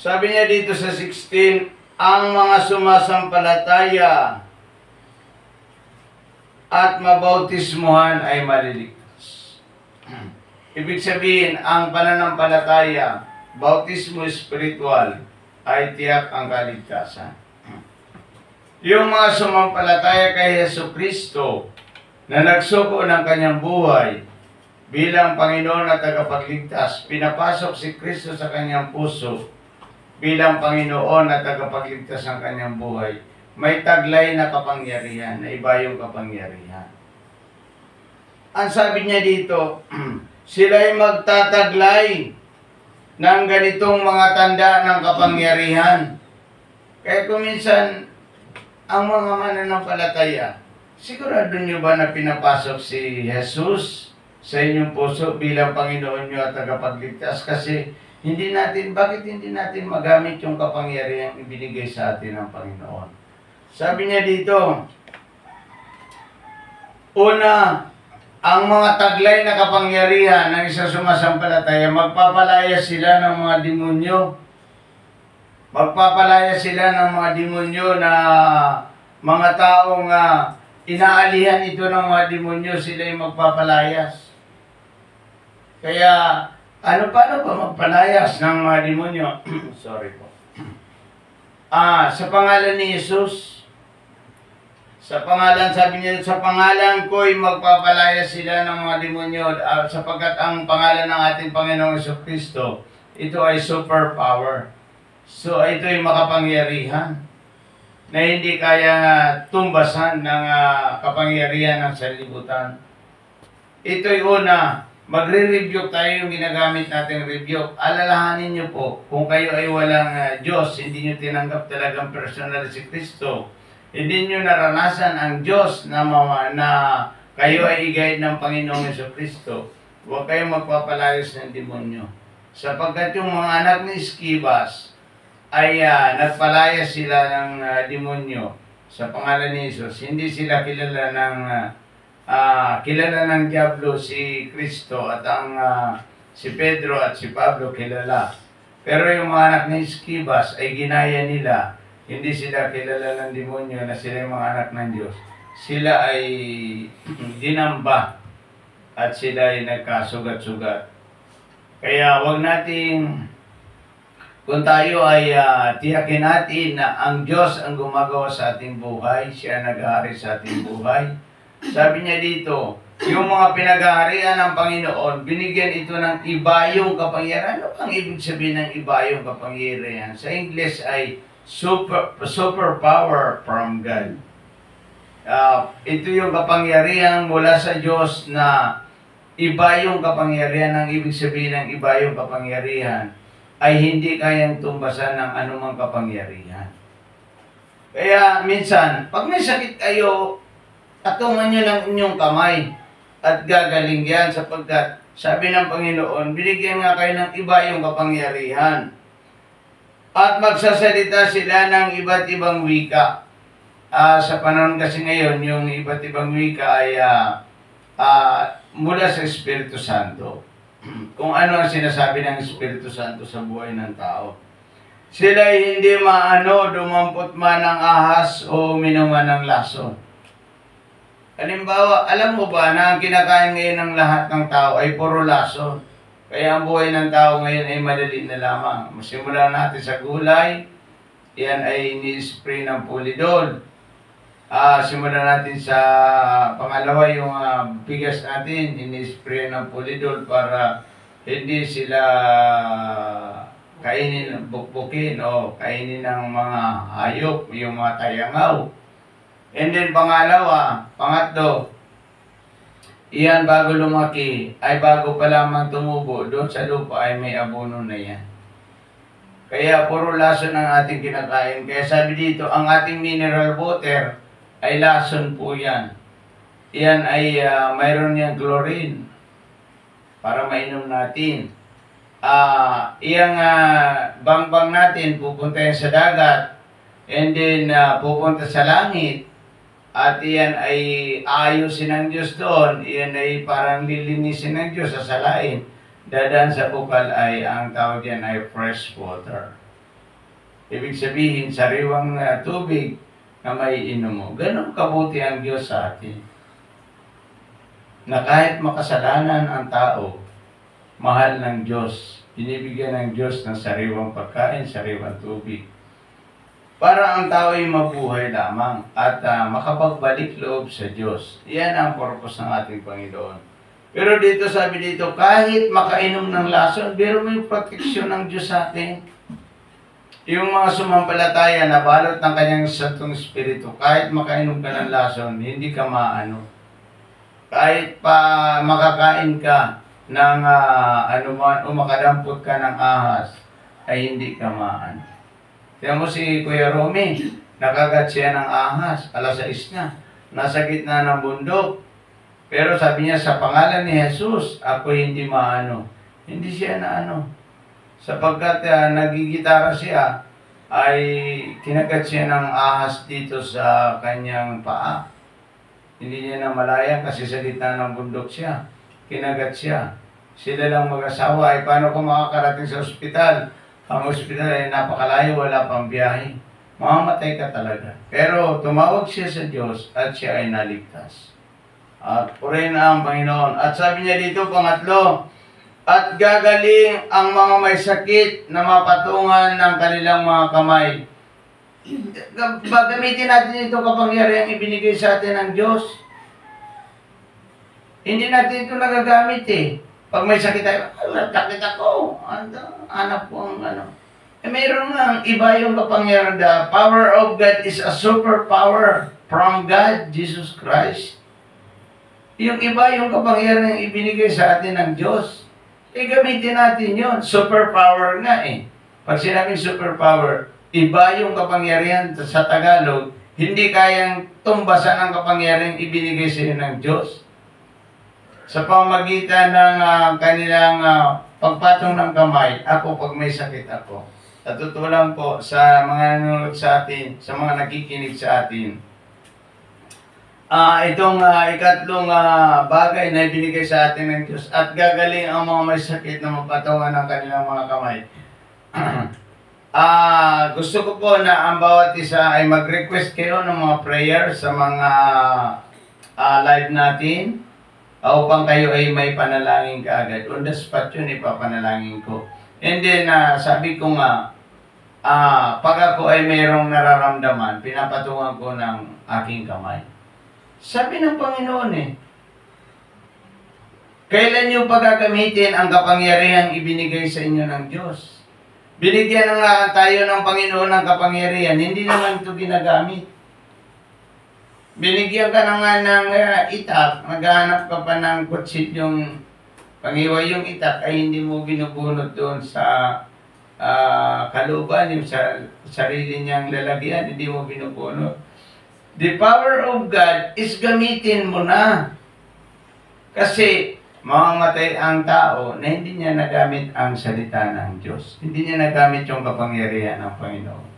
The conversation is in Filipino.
Sabi niya dito sa 16, ang mga sumasampalataya at mabautismuhan ay maliligtas. Ibig sabihin, ang pananampalataya, bautismo spiritual, ay tiyak ang kaligtasan. Yung mga sumampalataya kay Jesucristo na nagsuko ng kanyang buhay bilang Panginoon at tagapagligtas, pinapasok si Kristo sa kanyang puso bilang Panginoon at tagapagligtas ng kanyang buhay, may taglay na kapangyarihan, na iba yung kapangyarihan. Ang sabi niya dito, sila'y magtataglay ng ganitong mga tanda ng kapangyarihan. Kaya kung minsan, ang mga mananampalataya, sigurado nyo ba na pinapasok si Jesus sa inyong puso bilang Panginoon nyo at tagapagligtas? Kasi bakit hindi natin magamit yung kapangyarihang ibinigay sa atin ng Panginoon? Sabi niya dito, una, ang mga taglay na kapangyarihan ng isang sumasampalataya, magpapalaya sila ng mga demonyo. Magpapalaya sila ng mga demonyo na mga taong inaalihan ito ng mga demonyo, sila yung magpapalayas. Kaya, paano ba magpalayas ng mga demonyo? Sorry po. Sa pangalan ni Jesus, sa pangalan, sabi niya, sa pangalan ko'y magpapalaya sila ng mga demonyo, sapagkat ang pangalan ng ating Panginoong Jesucristo, ito ay superpower. So, ito ay makapangyarihan na hindi kaya tumbasan ng kapangyarihan ng sanlibutan. Ito'y una, magre-review tayo yung ginagamit nating review. Alalahanin niyo po, kung kayo ay walang Diyos, hindi niyo tinanggap talagang personal si Kristo, hindi niyo naranasan ang Diyos na kayo ay igayad ng Panginoong Jesucristo, huwag kayong magpapalayas ng demonyo. Sapagkat yung mga anak ni Esquibas ay nagpalayas sila ng demonyo sa pangalan ni Jesus. Hindi sila kilala ng Diablo si Kristo at si Pedro at si Pablo kilala. Pero yung mga anak ni Esquibas ay ginaya nila. Hindi sila kilala ng demonyo na sila yung mga anak ng Diyos. Sila ay dinamba at sila ay nagkasugat-sugat. Kaya wag nating, kung tayo ay tiyakin natin na ang Diyos ang gumagawa sa ating buhay, siya nag-ahari sa ating buhay. Sabi niya dito, yung mga pinag-aharian ng Panginoon, binigyan ito ng iba yung kapangyarihan. Ano ang ibig sabihin ng iba yung kapangyarihan? Sa English ay superpower from God. Ito yung kapangyarihan mula sa Diyos na iba yung kapangyarihan. Ang ibig sabihin ng iba yung kapangyarihan ay hindi kayang tumbasan ng anumang kapangyarihan. Kaya minsan, pag may sakit kayo, tatungan nyo ng inyong kamay at gagaling yan sapagkat sabi ng Panginoon, binigyan nga kayo ng iba yung kapangyarihan. At magsasalita sila ng iba't ibang wika. Sa panahon kasi ngayon, yung iba't ibang wika ay mula sa Espiritu Santo. Kung ano ang sinasabi ng Espiritu Santo sa buhay ng tao. Sila ay hindi dumampot man ng ahas o uminuman ng lason. Halimbawa, alam mo ba na ang kinakain ngayon ng lahat ng tao ay puro lason? Kaya ang buhay ng tao ngayon ay madali na lamang. Masimulan natin sa gulay, yan ay ini-spray ng polydol. Simulan natin sa pangalawa yung bigas natin, ini-spray ng polydol para hindi sila kainin, bukbukin o kainin ng mga hayop, yung mga tayangaw. And then pangatlo, iyan bago lumaki, ay bago pa lamang tumubo, doon sa lupa ay may abono na yan. Kaya puro lason ang ating kinakain. Kaya sabi dito, ang ating mineral water ay lason po yan. Iyan ay mayroon niyang chlorine para mainom natin. Iyang bangbang natin pupunta yan sa dagat and then pupunta sa langit. At iyan ay ayusin ng Diyos doon. Iyan ay parang lilinisin ng Diyos, sasalain. Dadaan sa bukal ay, ang tawag yan ay fresh water. Ibig sabihin, sariwang tubig na may inom mo. Ganon kabuti ang Diyos sa atin. Na kahit makasalanan ang tao, mahal ng Diyos. Binibigyan ng Diyos ng sariwang pagkain, sariwang tubig. Para ang tao ay mabuhay lamang at makapagbalik loob sa Diyos. Yan ang purpose ng ating Panginoon. Pero dito sabi dito, kahit makainom ng lason, pero may proteksyon ng Diyos sa atin. Yung mga sumampalataya na balot ng kanyang Santong Espiritu, kahit makainom ka ng lason, hindi ka maano. Kahit pa makakain ka ng anuman o makadampot ka ng ahas, ay hindi ka maano. Tiyan mo si Kuya Romy, nakagat siya ng ahas, alas 6 na, nasa gitna ng bundok. Pero sabi niya, sa pangalan ni Jesus, ako hindi maano. Hindi siya naano. Sapagkat nagigitara siya, ay kinagat siya ng ahas dito sa kanyang paa. Hindi niya na malaya kasi sa gitna ng bundok siya. Kinagat siya. Sila lang mag-asawa, ay paano kung makakarating sa ospital? Ang ospital ay napakalayo, wala pang biyahe. Mamamatay ka talaga. Pero tumawag siya sa Diyos at siya ay naligtas. At purihin na ang Panginoon. At sabi niya dito, pangatlo, at gagaling ang mga may sakit na mapatungan ng kanilang mga kamay. Gagamitin natin ito kapangyarihan ibinigay sa atin ng Diyos. Hindi natin ito nagagamit eh. Pag may sakit tayo, sakit ako. Anak ko ang ano. Mayroon nga iba yung kapangyarihan. The power of God is a superpower from God, Jesus Christ. Yung iba yung kapangyarihan ibinigay sa atin ng Diyos. Gamitin natin yun. Superpower nga eh. Pag sinabing superpower, iba yung kapangyarihan sa Tagalog, hindi kayang tumbasan ang kapangyarihan ibinigay sa iyo ng Diyos. Sa pamagitan ng kanilang pagpatong ng kamay, ako pag may sakit ako. Natutulang po sa mga nanonood sa atin, sa mga nakikinig sa atin. Itong ikatlong bagay na ibinigay sa atin ng Diyos at gagaling ang mga may sakit na mapatungan ng kanilang mga kamay. Gusto ko po na ang bawat isa ay mag-request kayo ng mga prayer sa mga live natin upang kayo ay may panalangin kaagad. On the spot yun, ipapanalangin ko. And then, sabi ko nga, pag ako ay mayroong nararamdaman, pinapatungan ko ng aking kamay. Sabi ng Panginoon kailan nyo pagagamitin ang kapangyarihang ibinigay sa inyo ng Diyos? Binigyan na nga tayo ng Panginoon ng kapangyarihan, hindi naman ito ginagamit. Binigyan ka na nga ng itak, maghanap ka pa ng kutsilyong pangiway yung itak, ay hindi mo binubunot doon sa kaluban, yung sa sarili niyang lalagyan, hindi mo binubunot. The power of God is gamitin mo na. Kasi mamamatay ang tao na hindi niya nagamit ang salita ng Diyos. Hindi niya nagamit yung kapangyarihan ng Panginoon.